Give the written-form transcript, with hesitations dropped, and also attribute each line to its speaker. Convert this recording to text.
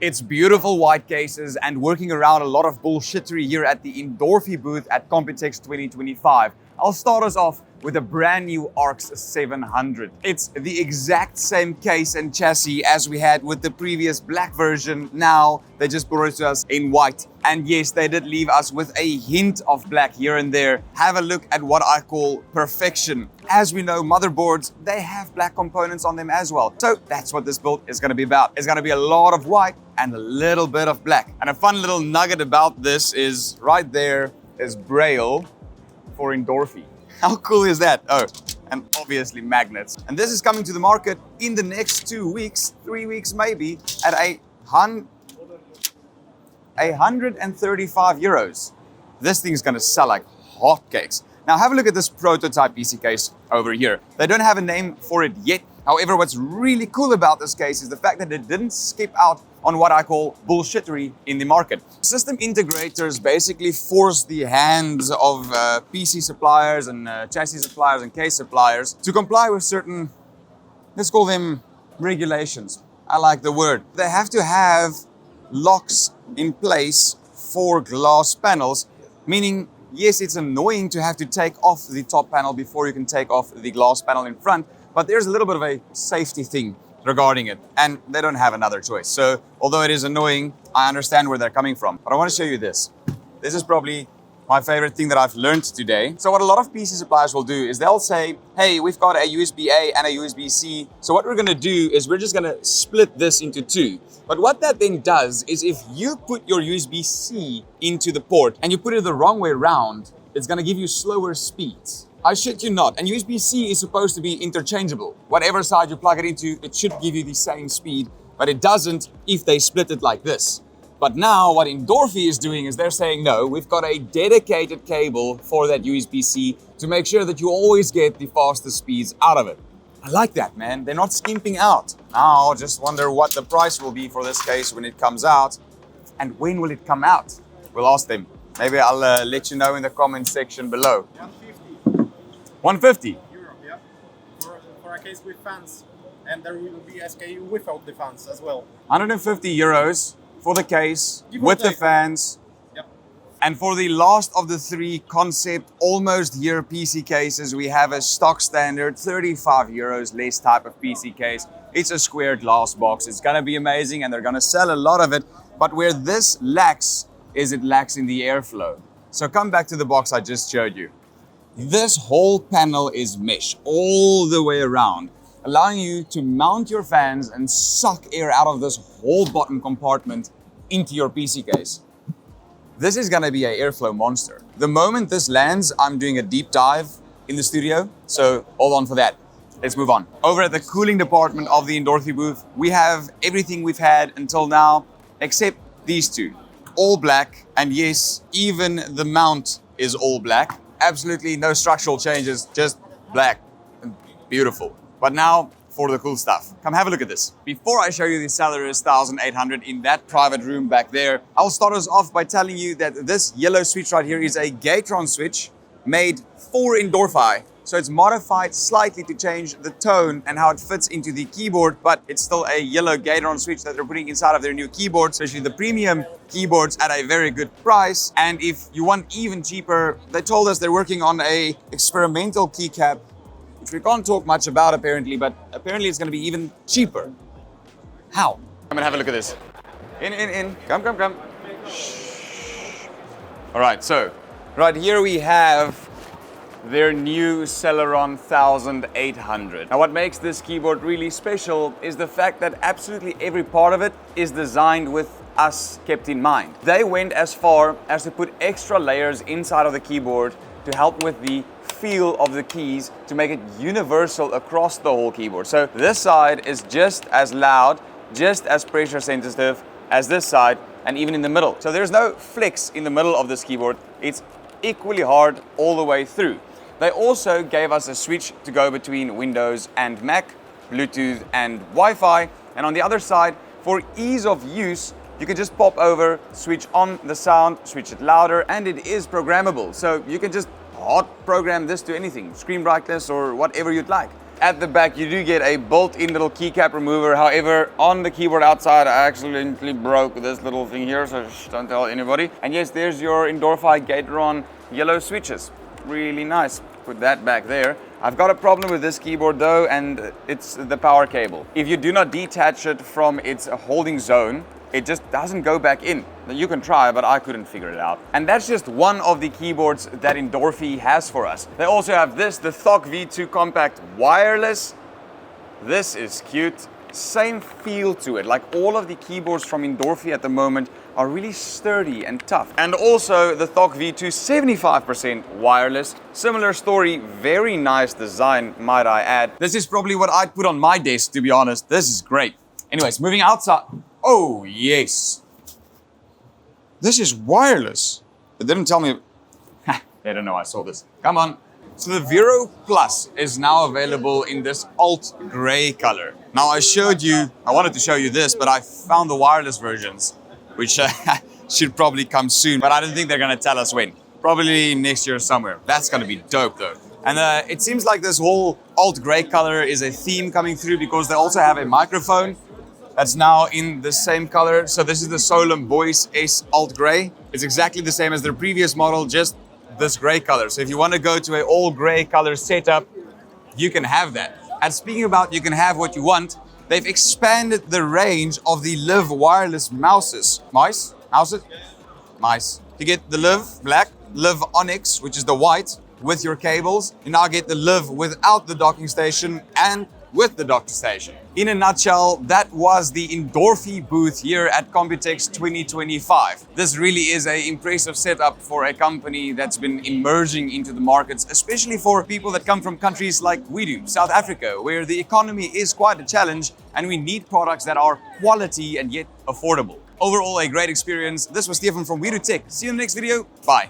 Speaker 1: It's beautiful white cases and working around a lot of bullshittery here at the Endorfy booth at Computex 2025. I'll start us off with a brand new ARX 700. It's the exact same case and chassis as we had with the previous black version. Now they just brought it to us in white. And yes, they did leave us with a hint of black here and there. Have a look at what I call perfection. As we know, motherboards, they have black components on them as well. So that's what this build is going to be about. It's going to be a lot of white and a little bit of black. And a fun little nugget about this is right there is Braille for Endorfy. How cool is that? Oh, and obviously magnets. And this is coming to the market in the next 2 weeks, 3 weeks maybe, at 135 euros. This thing is gonna sell like hotcakes. Now have a look at this prototype PC case over here. They don't have a name for it yet. However, what's really cool about this case is the fact that it didn't skip out on what I call bullshittery in the market. System integrators basically force the hands of PC suppliers and chassis suppliers and case suppliers to comply with certain, let's call them regulations. I like the word. They have to have locks in place for glass panels, meaning yes, it's annoying to have to take off the top panel before you can take off the glass panel in front, but there's a little bit of a safety thing regarding it, and they don't have another choice. So although it is annoying, I understand where they're coming from. But I want to show you this. This is probably my favorite thing that I've learned today. So what a lot of PC suppliers will do is they'll say, hey, we've got a USB-A and a USB-C. So what we're going to do is we're just going to split this into two. But what that then does is if you put your USB-C into the port and you put it the wrong way around, it's going to give you slower speeds. I shit you not. And USB-C is supposed to be interchangeable. Whatever side you plug it into, it should give you the same speed, but it doesn't if they split it like this. But now what Endorfy is doing is they're saying, no, we've got a dedicated cable for that USB-C to make sure that you always get the fastest speeds out of it. I like that, man. They're not skimping out. Now, I just wonder what the price will be for this case when it comes out. And when will it come out? We'll ask them. Maybe I'll let you know in the comment section below. 150
Speaker 2: euro, yeah, for a case with fans, and there will be SKU without the fans as well.
Speaker 1: 150 euros for the case with the fans.
Speaker 2: Yep.
Speaker 1: And for the last of the three concept almost here PC cases, we have a stock standard 35 euros less type of PC case. It's a square glass box. It's gonna be amazing and they're gonna sell a lot of it. But where this lacks is it lacks in the airflow. So come back to the box I just showed you. This whole panel is mesh all the way around, allowing you to mount your fans and suck air out of this whole bottom compartment into your PC case. This is gonna be an airflow monster. The moment this lands, I'm doing a deep dive in the studio, so hold on for that. Let's move on. Over at the cooling department of the Endorfy booth, we have everything we've had until now, except these two. All black, and yes, even the mount is all black. Absolutely no structural changes, just black and beautiful. But now for the cool stuff. Come have a look at this. Before I show you the Celeris 1800 in that private room back there, I'll start us off by telling you that this yellow switch right here is a Gatron switch made for Endorfy. So it's modified slightly to change the tone and how it fits into the keyboard, but it's still a yellow Gatron switch that they're putting inside of their new keyboard, especially the premium keyboards at a very good price. And if you want even cheaper, they told us they're working on a experimental keycap, which we can't talk much about apparently, but apparently it's gonna be even cheaper. How? Come and have a look at this. In. Come. Shh. All right, so right here we have their new Celeron 1800. Now what makes this keyboard really special is the fact that absolutely every part of it is designed with us kept in mind. They went as far as to put extra layers inside of the keyboard to help with the feel of the keys to make it universal across the whole keyboard. So this side is just as loud, just as pressure sensitive as this side, and even in the middle. So there's no flex in the middle of this keyboard. It's equally hard all the way through. They also gave us a switch to go between Windows and Mac, Bluetooth and Wi-Fi. And on the other side, for ease of use, you can just pop over, switch on the sound, switch it louder, and it is programmable. So you can just hot program this to anything, screen brightness or whatever you'd like. at the back, you do get a built-in little keycap remover. However, on the keyboard outside, I accidentally broke this little thing here, so don't tell anybody. And yes, there's your Endorfy Gateron yellow switches. Really nice. Put that back there. I've got a problem with this keyboard though, and it's the power cable. If you do not detach it from its holding zone, it just doesn't go back in. You can try, but I couldn't figure it out. And that's just one of the keyboards that Endorfy has for us. They also have this, the THOC V2 Compact Wireless. This is cute. Same feel to it. Like all of the keyboards from Endorfy at the moment are really sturdy and tough. And also the THOC V2 75% wireless. Similar story, very nice design, might I add. This is probably what I'd put on my desk, to be honest. This is great. Anyways, moving outside. Oh, yes. This is wireless. It didn't tell me. They don't know I saw this. Come on. So the Viro Plus is now available in this alt gray color. Now I wanted to show you this, but I found the wireless versions, which should probably come soon, but I don't think they're gonna tell us when. Probably next year somewhere. That's gonna be dope though. And it seems like this whole alt gray color is a theme coming through because they also have a microphone that's now in the same color. So this is the Solum Voice S alt gray. It's exactly the same as their previous model, just this gray color. So if you want to go to an all gray color setup, you can have that. And speaking about you can have what you want, they've expanded the range of the Liv wireless mouses. Mice? To get the Liv black, Liv Onyx, which is the white, with your cables. You now get the Liv without the docking station and with the docking station. In a nutshell, that was the Endorfy booth here at Computex 2025. This really is an impressive setup for a company that's been emerging into the markets, especially for people that come from countries like we do, South Africa, where the economy is quite a challenge and we need products that are quality and yet affordable. Overall, a great experience. This was Stefan from Viro Tech. See you in the next video. Bye.